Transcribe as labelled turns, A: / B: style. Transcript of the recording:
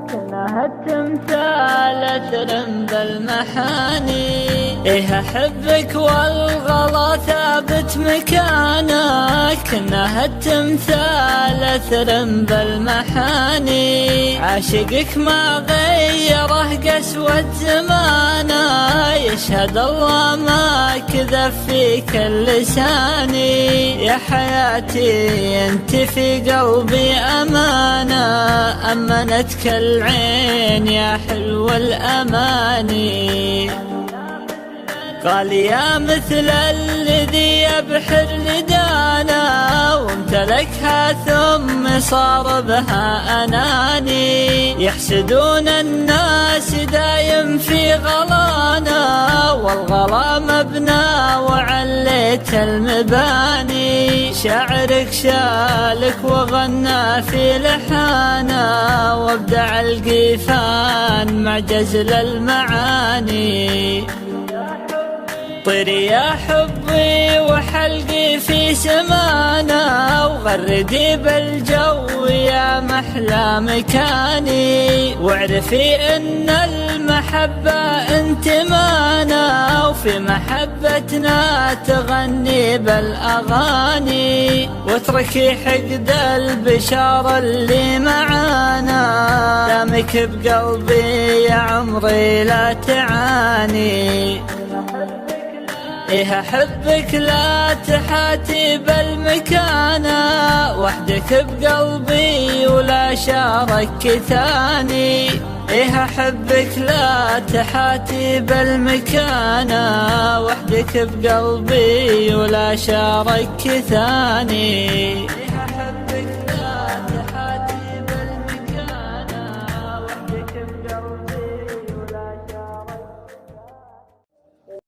A: كأنها التمثال ترم بالمحاني. إيه أحبك والغلا ثابت مكانك، كأنها التمثال ترم بالمحاني. عاشقك ما غيره قسوة زمانه، يشهد الله ما كذب فيك اللساني. يا حياتي انت في قلبي أمانة، أمنتك العين يا حلو الأماني. قال يا مثل الذي يبحر لدانا، وامتلكها ثم صار بها أناني. يحسدون الناس دايم في غلانا، والغلا مبنى وعليت المباني. شاعرك شالك وغنى في لحانا، وابدع القيفان مع جزل المعاني. طيري يا حبي وحلقي في سمانا، وغردي بالجو يا محلى مكاني. واعرفي ان المحبة انتمانا، وفي محبتنا تغني بالاغاني. واتركي حقد البشار اللي معانا، دامك بقلبي يا عمري لا تعاني. إيه أحبك لا تحاتي بالمكانة، وحدك بقلبي ولا شارك ثاني. إيه أحبك لا تحاتي بالمكانة، وحدك بقلبي ولا شارك ثاني.